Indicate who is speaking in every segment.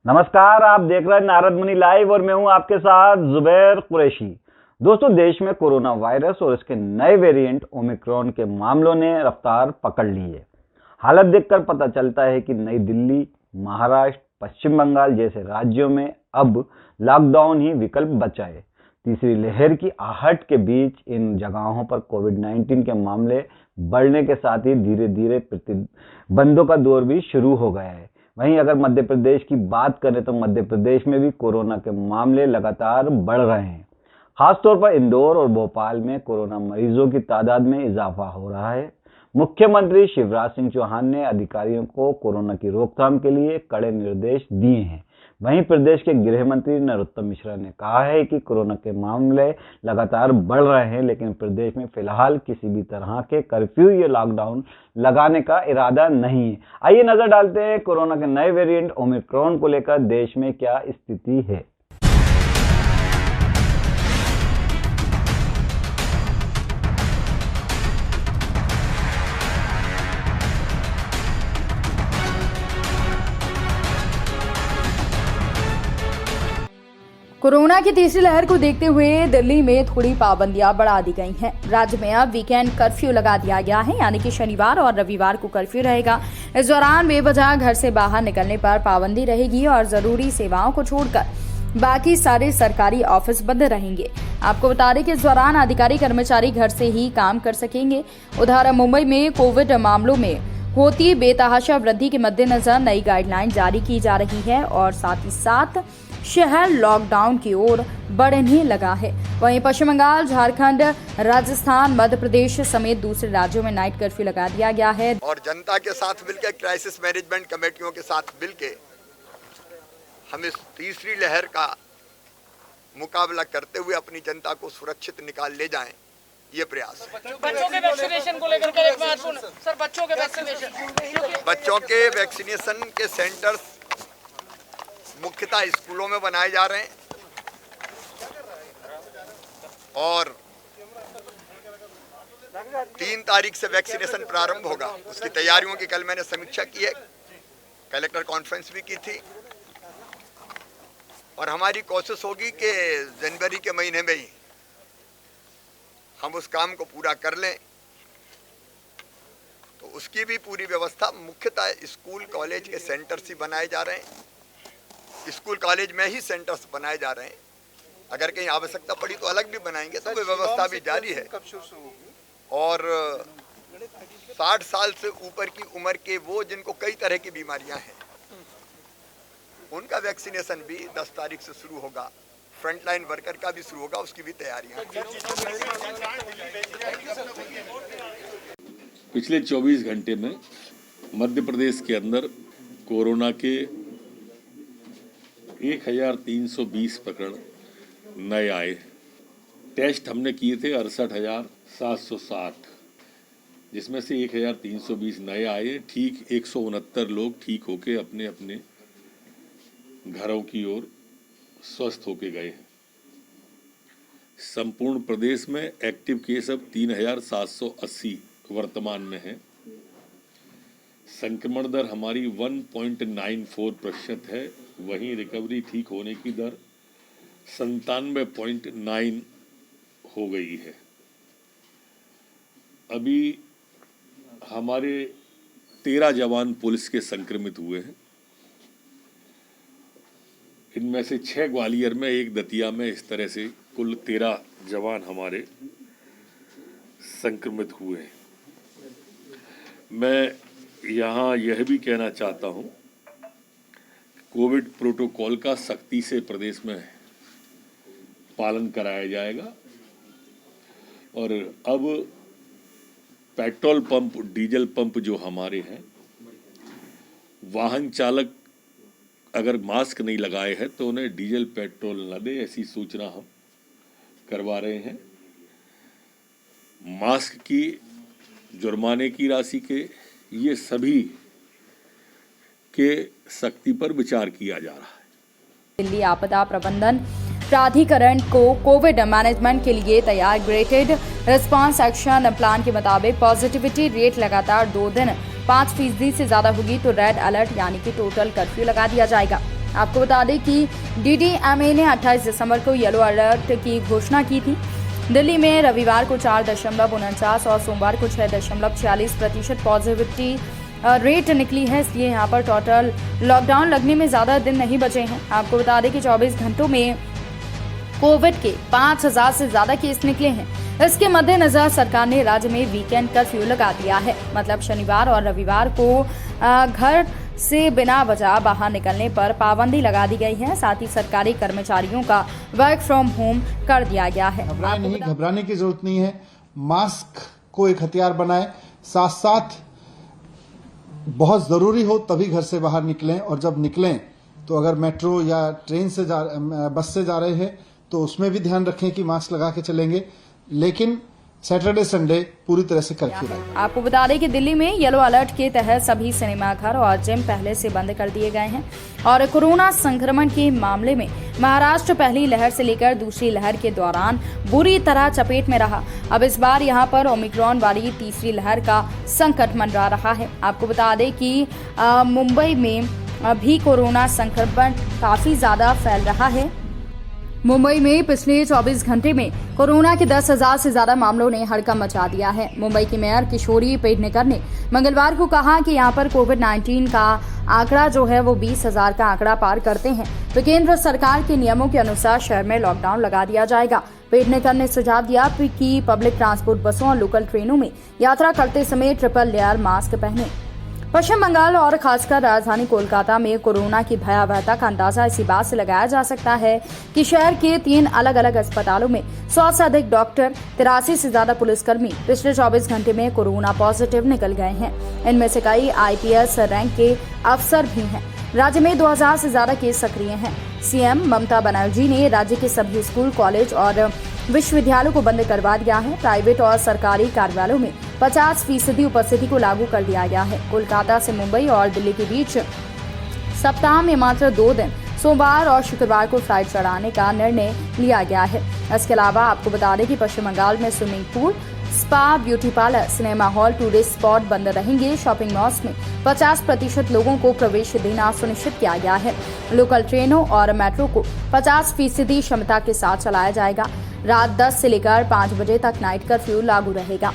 Speaker 1: नमस्कार, आप देख रहे हैं नारद मुनि लाइव और मैं हूं आपके साथ जुबैर कुरैशी। दोस्तों, देश में कोरोना वायरस और इसके नए वेरिएंट ओमिक्रॉन के मामलों ने रफ्तार पकड़ ली है। हालत देखकर पता चलता है कि नई दिल्ली, महाराष्ट्र, पश्चिम बंगाल जैसे राज्यों में अब लॉकडाउन ही विकल्प बचा है। तीसरी लहर की आहट के बीच इन जगहों पर कोविड-19 के मामले बढ़ने के साथ ही धीरे धीरे प्रतिबंधों का दौर भी शुरू हो गया है। वहीं अगर मध्य प्रदेश की बात करें तो मध्य प्रदेश में भी कोरोना के मामले लगातार बढ़ रहे हैं। खासतौर पर इंदौर और भोपाल में कोरोना मरीजों की तादाद में इजाफा हो रहा है। मुख्यमंत्री शिवराज सिंह चौहान ने अधिकारियों को कोरोना की रोकथाम के लिए कड़े निर्देश दिए हैं। वहीं प्रदेश के गृह मंत्री नरोत्तम मिश्रा ने कहा है कि कोरोना के मामले लगातार बढ़ रहे हैं, लेकिन प्रदेश में फिलहाल किसी भी तरह के कर्फ्यू या लॉकडाउन लगाने का इरादा नहीं है। आइए नजर डालते हैं कोरोना के नए वेरिएंट ओमिक्रॉन को लेकर देश में क्या स्थिति है।
Speaker 2: कोरोना की तीसरी लहर को देखते हुए दिल्ली में थोड़ी पाबंदियां बढ़ा दी गई हैं। राज्य में अब वीकेंड कर्फ्यू लगा दिया गया है, यानी कि शनिवार और रविवार को कर्फ्यू रहेगा। इस दौरान बेवजह घर से बाहर निकलने पर पाबंदी रहेगी और जरूरी सेवाओं को छोड़कर बाकी सारे सरकारी ऑफिस बंद रहेंगे। आपको बता दें कि इस दौरान अधिकारी कर्मचारी घर से ही काम कर सकेंगे। उधर मुंबई में कोविड मामलों में होती बेतहाशा वृद्धि के मद्देनजर नई गाइडलाइन जारी की जा रही है और साथ ही साथ शहर लॉकडाउन की ओर बढ़ने लगा है। वहीं पश्चिम बंगाल, झारखंड, राजस्थान, मध्य प्रदेश समेत दूसरे राज्यों में नाइट कर्फ्यू लगा दिया गया है
Speaker 3: और जनता के साथ मिलकर क्राइसिस मैनेजमेंट कमेटियों के साथ मिलकर हम इस तीसरी लहर का मुकाबला करते हुए अपनी जनता को सुरक्षित निकाल ले जाएं, ये प्रयास है।
Speaker 4: बच्चों के वैक्सीनेशन को लेकर के एक बात सुन सर,
Speaker 3: बच्चों के वैक्सीनेशन के सेंटर्स मुख्यतः स्कूलों में बनाए जा रहे हैं और 3 तारीख से वैक्सीनेशन प्रारंभ होगा। उसकी तैयारियों की कल मैंने समीक्षा की है, कलेक्टर कॉन्फ्रेंस भी की थी और हमारी कोशिश होगी कि जनवरी के महीने में ही हम उस काम को पूरा कर लें। तो उसकी भी पूरी व्यवस्था मुख्यतः स्कूल कॉलेज के सेंटर्स ही बनाए जा रहे हैं। स्कूल कॉलेज में ही सेंटर्स बनाए जा रहे हैं। अगर कहीं आवश्यकता पड़ी तो अलग भी बनाएंगे, तो व्यवस्था भी जारी है। और 60 साल से ऊपर की उम्र के वो जिनको कई तरह की बीमारियां हैं, उनका वैक्सीनेशन भी 10 तारीख से शुरू होगा। फ्रंटलाइन वर्कर का भी शुरू होगा, उसकी भी तैयारियां।
Speaker 5: पिछले 24 घंटे में मध्य प्रदेश के अंदर कोरोना के 1320 प्रकरण नए आए। टेस्ट हमने किए थे 68,760, जिसमें से 1320 नए आए। ठीक 169 लोग ठीक होके अपने अपने घरों की ओर स्वस्थ होके गए हैं। संपूर्ण प्रदेश में एक्टिव केस अब 3,780 वर्तमान में है। संक्रमण दर हमारी 1.94% है। वहीं रिकवरी ठीक होने की दर 97.9 हो गई है। अभी हमारे 13 जवान पुलिस के संक्रमित हुए हैं। इनमें से 6 ग्वालियर में, 1 दतिया में, इस तरह से कुल 13 जवान हमारे संक्रमित हुए हैं। मैं यहाँ यह भी कहना चाहता हूँ, कोविड प्रोटोकॉल का सख्ती से प्रदेश में पालन कराया जाएगा और अब पेट्रोल पंप, डीजल पंप जो हमारे हैं, वाहन चालक अगर मास्क नहीं लगाए हैं तो उन्हें डीजल पेट्रोल न दे, ऐसी सूचना हम करवा रहे हैं। मास्क की जुर्माने की राशि के ये सभी के सख्ती पर विचार किया जा रहा है।
Speaker 2: दिल्ली आपदा प्रबंधन प्राधिकरण को कोविड मैनेजमेंट के लिए तैयार ग्रेडेड रिस्पांस एक्शन प्लान के मुताबिक पॉजिटिविटी रेट लगातार 2 दिन 5% से ज्यादा होगी तो रेड अलर्ट यानी कि टोटल कर्फ्यू लगा दिया जाएगा। आपको बता दें कि DDMA ने 28 दिसंबर को येलो अलर्ट की घोषणा की थी। दिल्ली में रविवार को 4.49 और सोमवार को 6.46% पॉजिटिविटी रेट निकली है। इसलिए यहाँ पर टोटल लॉकडाउन लगने में ज़्यादा दिन नहीं बचे हैं। आपको बता दें कि 24 घंटों में कोविड के 5000 से ज़्यादा केस निकले हैं। इसके मद्देनजर सरकार ने राज्य में वीकेंड कर्फ्यू लगा दिया है। मतलब शनिवार और रविवार को घर से बिना वजह बाहर निकलने पर पाबंदी लगा दी गई है। साथ ही सरकारी कर्मचारियों का वर्क फ्रॉम होम कर दिया गया है।
Speaker 6: घबराने की जरूरत नहीं है। मास्क को एक हथियार बनाएं, साथ साथ बहुत जरूरी हो तभी घर से बाहर निकलें, और जब निकलें तो अगर मेट्रो या ट्रेन से बस से जा रहे हैं तो उसमें भी ध्यान रखें कि मास्क लगा के चलेंगे। लेकिन सैटरडे संडे पूरी तरह से कर्फ्यू रहेगा।
Speaker 2: आपको बता दें कि दिल्ली में येलो अलर्ट के तहत सभी सिनेमाघर और जिम पहले से बंद कर दिए गए हैं। और कोरोना संक्रमण के मामले में महाराष्ट्र पहली लहर से लेकर दूसरी लहर के दौरान बुरी तरह चपेट में रहा। अब इस बार यहां पर ओमिक्रॉन वाली तीसरी लहर का संकट मंडरा रहा है। आपको बता दें कि मुंबई में भी कोरोना संक्रमण काफी ज्यादा फैल रहा है। मुंबई में पिछले 24 घंटे में कोरोना के 10,000 से ज्यादा मामलों ने हड़कंप मचा दिया है। मुंबई की मेयर किशोरी पेडनेकर ने मंगलवार को कहा कि यहां पर कोविड-19 का आंकड़ा जो है वो 20,000 का आंकड़ा पार करते हैं तो केंद्र सरकार के नियमों के अनुसार शहर में लॉकडाउन लगा दिया जाएगा। पेडनेकर ने सुझाव दिया कि पब्लिक ट्रांसपोर्ट बसों और लोकल ट्रेनों में यात्रा करते समय ट्रिपल लेयर मास्क पहने। पश्चिम बंगाल और खासकर राजधानी कोलकाता में कोरोना की भयावहता का अंदाजा इसी बात से लगाया जा सकता है कि शहर के 3 अलग अलग अस्पतालों में 100 से अधिक डॉक्टर, 83 से ज्यादा पुलिसकर्मी पिछले 24 घंटे में कोरोना पॉजिटिव निकल गए हैं। इनमें से कई IPS रैंक के अफसर भी हैं। राज्य में 2000 से ज्यादा केस सक्रिय हैं। CM ममता बनर्जी ने राज्य के सभी स्कूल, कॉलेज और विश्वविद्यालयों को बंद करवा दिया है। प्राइवेट और सरकारी कार्यालयों में 50% उपस्थिति को लागू कर दिया गया है। कोलकाता से मुंबई और दिल्ली के बीच सप्ताह में मात्र 2 दिन सोमवार और शुक्रवार को फ्लाइट चढ़ाने का निर्णय लिया गया है। इसके अलावा आपको बता दें कि पश्चिम बंगाल में swimming pool, spa, beauty parlour, cinema hall, tourist spot बंद रहेंगे। शॉपिंग मॉल्स में 50% लोगों को प्रवेश देना सुनिश्चित किया गया है। लोकल ट्रेनों और मेट्रो को 50% क्षमता के साथ चलाया जाएगा। रात 10 से लेकर 5 बजे तक नाइट कर्फ्यू लागू रहेगा।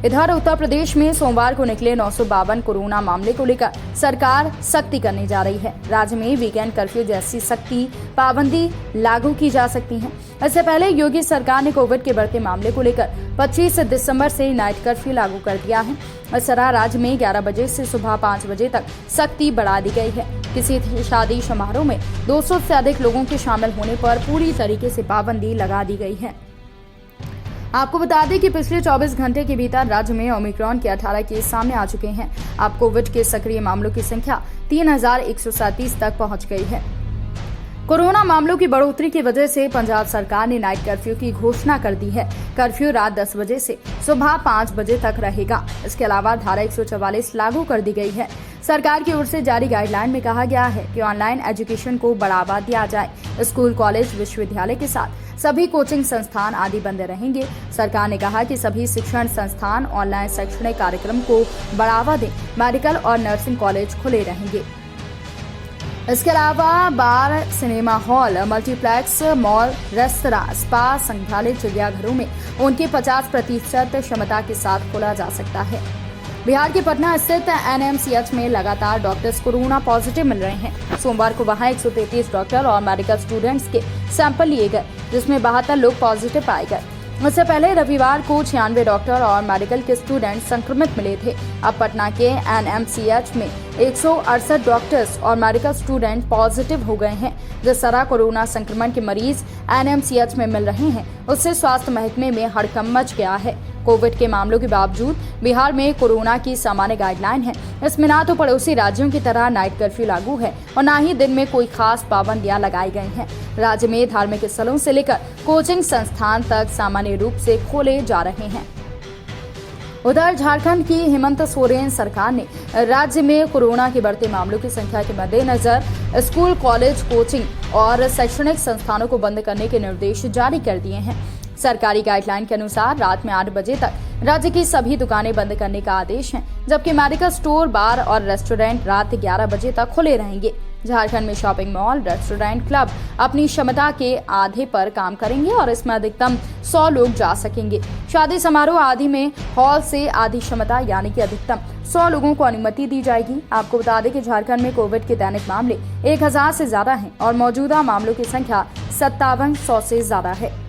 Speaker 2: इधर उत्तर प्रदेश में सोमवार को निकले 952 कोरोना मामले को लेकर सरकार सख्ती करने जा रही है। राज्य में वीकेंड कर्फ्यू जैसी सख्ती पाबंदी लागू की जा सकती है। इससे पहले योगी सरकार ने कोविड के बढ़ते मामले को लेकर 25 दिसंबर से नाइट कर्फ्यू लागू कर दिया है। इस तरह राज्य में 11 बजे से सुबह 5 बजे तक सख्ती बढ़ा दी गई है। किसी शादी समारोह में 200 से अधिक लोगों के शामिल होने पर पूरी तरीके से पाबंदी लगा दी गई है। आपको बता दें कि पिछले 24 घंटे के भीतर राज्य में ओमिक्रॉन के 18 केस सामने आ चुके हैं। अब कोविड के सक्रिय मामलों की संख्या 3137 तक पहुंच गई है। कोरोना मामलों की बढ़ोतरी की वजह से पंजाब सरकार ने नाइट कर्फ्यू की घोषणा कर दी है। कर्फ्यू रात 10 बजे से सुबह 5 बजे तक रहेगा। इसके अलावा धारा 144 लागू कर दी गई है। सरकार की ओर से जारी गाइडलाइन में कहा गया है कि ऑनलाइन एजुकेशन को बढ़ावा दिया जाए। स्कूल, कॉलेज, विश्वविद्यालय के साथ सभी कोचिंग संस्थान आदि बंद रहेंगे। सरकार ने कहा कि सभी शिक्षण संस्थान ऑनलाइन शैक्षणिक कार्यक्रम को बढ़ावा दें। मेडिकल और नर्सिंग कॉलेज खुले रहेंगे। इसके अलावा bar, cinema hall, multiplex, mall, restaurant, spa, संग्रहालय, चिड़ियाघरों में उनकी 50% क्षमता के साथ खोला जा सकता है। बिहार के पटना स्थित NMCH में लगातार डॉक्टर्स कोरोना पॉजिटिव मिल रहे हैं। सोमवार को वहां 133 डॉक्टर और मेडिकल स्टूडेंट्स के सैंपल लिए गए, जिसमें 72 लोग पॉजिटिव पाए गए। इससे पहले रविवार को 96 डॉक्टर और मेडिकल के स्टूडेंट संक्रमित मिले थे। अब पटना के NMCH में 168 डॉक्टर्स और मेडिकल स्टूडेंट पॉजिटिव हो गए हैं। जिस तरह कोरोना संक्रमण के मरीज NMCH में मिल रहे हैं, उससे स्वास्थ्य महकमे में हड़कंप मच गया है। कोविड के मामलों के बावजूद बिहार में कोरोना की सामान्य गाइडलाइन है। इसमें ना तो पड़ोसी राज्यों की तरह नाइट कर्फ्यू लागू है और ना ही दिन में कोई खास पाबंदियां लगाई गई हैं। राज्य में धार्मिक स्थलों से लेकर कोचिंग संस्थान तक सामान्य रूप से खोले जा रहे हैं। उधर झारखंड की हेमंत सोरेन सरकार ने राज्य में कोरोना के बढ़ते मामलों की संख्या के मद्देनजर स्कूल, कॉलेज, कोचिंग और शैक्षणिक संस्थानों को बंद करने के निर्देश जारी कर दिए हैं। सरकारी गाइडलाइन के अनुसार रात में 8 बजे तक राज्य की सभी दुकानें बंद करने का आदेश है, जबकि मेडिकल स्टोर, बार और रेस्टोरेंट रात 11 बजे तक खुले रहेंगे। झारखंड में शॉपिंग मॉल, रेस्टोरेंट, क्लब अपनी क्षमता के आधे पर काम करेंगे और इसमें अधिकतम 100 लोग जा सकेंगे। शादी समारोह आदि में हॉल से आधी क्षमता यानी कि अधिकतम 100 लोगों को अनुमति दी जाएगी। आपको बता दें कि झारखंड में कोविड के दैनिक मामले 1000 से ज्यादा हैं और मौजूदा मामलों की संख्या 5700 से ज्यादा है।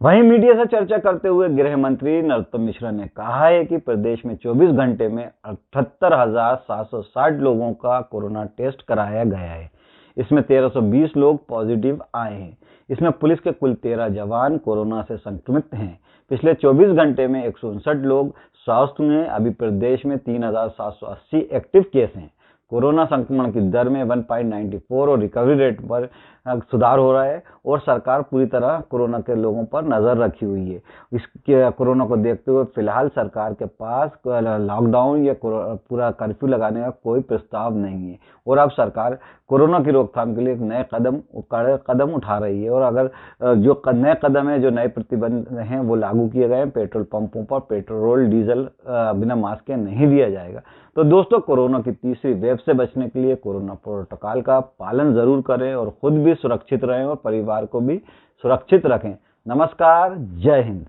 Speaker 1: वहीं मीडिया से चर्चा करते हुए गृह मंत्री नरोत्तम मिश्रा ने कहा है कि प्रदेश में 24 घंटे में 78,760 लोगों का कोरोना टेस्ट कराया गया है। इसमें 1320 लोग पॉजिटिव आए हैं। इसमें पुलिस के कुल 13 जवान कोरोना से संक्रमित हैं। पिछले 24 घंटे में 159 लोग स्वस्थ हुए हैं। अभी प्रदेश में 3,780 एक्टिव केस हैं। कोरोना संक्रमण की दर में 1.94 और रिकवरी रेट पर सुधार हो रहा है और सरकार पूरी तरह कोरोना के लोगों पर नजर रखी हुई है। इसके कोरोना को देखते हुए फिलहाल सरकार के पास लॉकडाउन या पूरा कर्फ्यू लगाने का कोई प्रस्ताव नहीं है और अब सरकार कोरोना की रोकथाम के लिए एक नए कदम उठा रही है और अगर जो नए कदम है, जो नए प्रतिबंध हैं वो लागू किए गए हैं। पेट्रोल पंपों पर पेट्रोल डीजल बिना मास्क के नहीं दिया जाएगा। तो दोस्तों, कोरोना की तीसरी वेव से बचने के लिए कोरोना प्रोटोकॉल का पालन जरूर करें और खुद भी सुरक्षित रहें और परिवार को भी सुरक्षित रखें। नमस्कार, जय हिंद।